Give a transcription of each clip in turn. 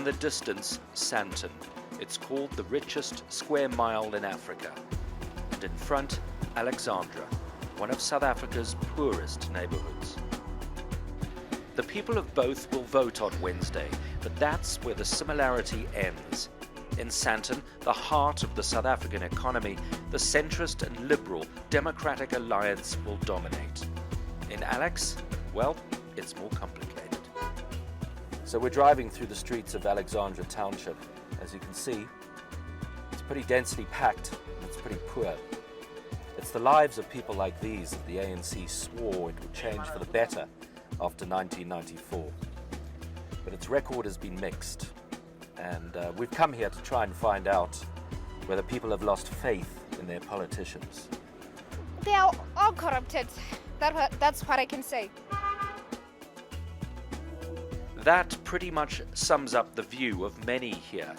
In the distance, Sandton. It's called the richest square mile in Africa. And in front, Alexandra, one of South Africa's poorest neighborhoods. The people of both will vote on Wednesday, but that's where the similarity ends. In Sandton, the heart of the South African economy, the centrist and liberal Democratic Alliance will dominate. In Alex, well, it's more complicated. So we're driving through the streets of Alexandra Township. As you can see, it's pretty densely packed and it's pretty poor. It's the lives of people like these that the ANC swore it would change for the better after 1994. But its record has been mixed. And we've come here to try and find out whether people have lost faith in their politicians. They are all corrupted. That's what I can say. That pretty much sums up the view of many here.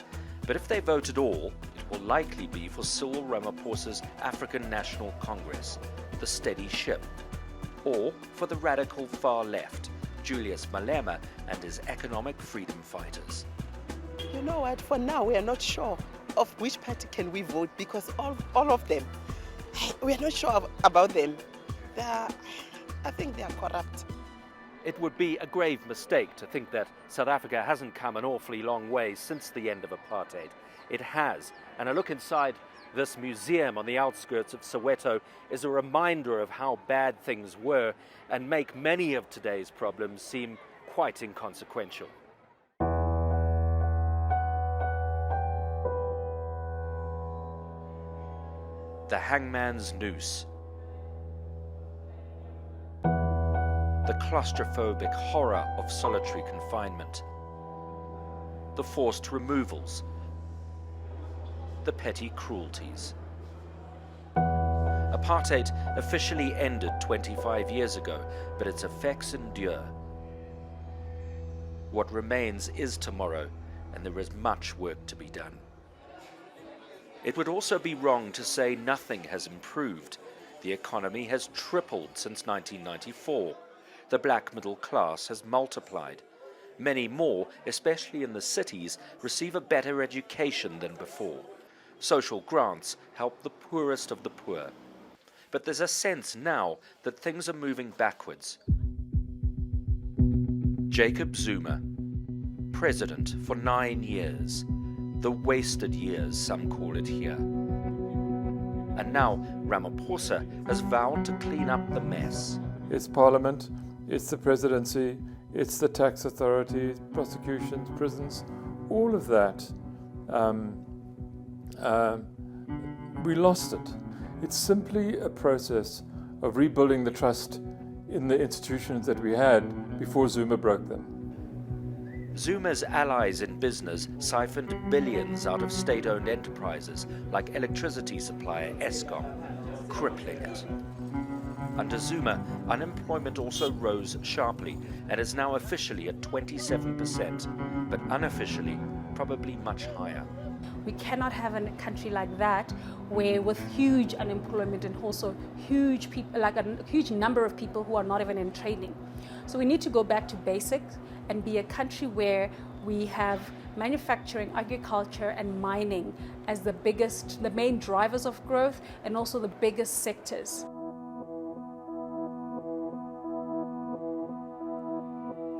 But if they vote at all, it will likely be for Cyril Ramaphosa's African National Congress, the steady ship, or for the radical far left, Julius Malema and his economic freedom fighters. You know what, for now we are not sure of which party can we vote because all of them, we are not sure about them. I think they are corrupt. It would be a grave mistake to think that South Africa hasn't come an awfully long way since the end of apartheid. It has, and a look inside this museum on the outskirts of Soweto is a reminder of how bad things were and make many of today's problems seem quite inconsequential. The hangman's noose. The claustrophobic horror of solitary confinement. The forced removals. The petty cruelties. Apartheid officially ended 25 years ago, but its effects endure. What remains is tomorrow, and there is much work to be done. It would also be wrong to say nothing has improved. The economy has tripled since 1994. The black middle class has multiplied. Many more, especially in the cities, receive a better education than before. Social grants help the poorest of the poor. But there's a sense now that things are moving backwards. Jacob Zuma, president for 9 years. The wasted years, some call it here. And now Ramaphosa has vowed to clean up the mess. It's Parliament, it's the presidency, it's the tax authority, prosecutions, prisons, all of that. We lost it. It's simply a process of rebuilding the trust in the institutions that we had before Zuma broke them. Zuma's allies in business siphoned billions out of state-owned enterprises like electricity supplier Eskom, crippling it. Under Zuma, unemployment also rose sharply and is now officially at 27%, but unofficially probably much higher. We cannot have a country like that where with huge unemployment and also huge number of people who are not even in training. So we need to go back to basics and be a country where we have manufacturing, agriculture and mining as the main drivers of growth and also the biggest sectors.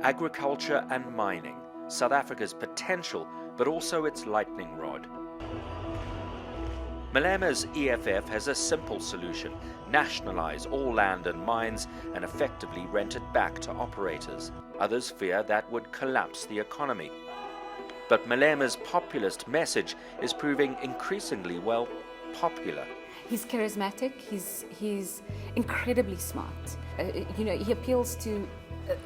Agriculture and mining, South Africa's potential, but also its lightning rod. Malema's EFF has a simple solution: nationalize all land and mines and effectively rent it back to operators. Others fear that would collapse the economy. But Malema's populist message is proving increasingly, well, popular. He's charismatic, he's incredibly smart. He appeals to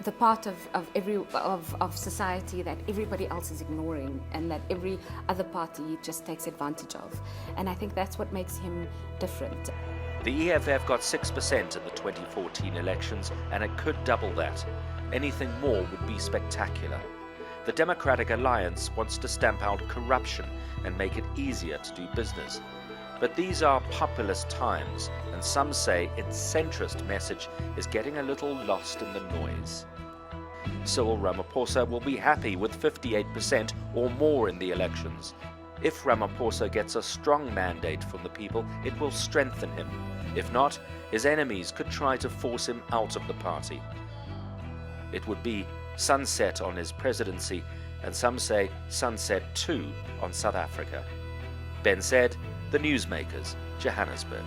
the part of society that everybody else is ignoring and that every other party just takes advantage of. And I think that's what makes him different. The EFF got 6% in the 2014 elections, and it could double that. Anything more would be spectacular. The Democratic Alliance wants to stamp out corruption and make it easier to do business. But these are populist times, and some say its centrist message is getting a little lost in the noise. Cyril Ramaphosa will be happy with 58% or more in the elections. If Ramaphosa gets a strong mandate from the people, it will strengthen him. If not, his enemies could try to force him out of the party. It would be sunset on his presidency, and some say sunset too on South Africa. Ben said, The Newsmakers, Johannesburg.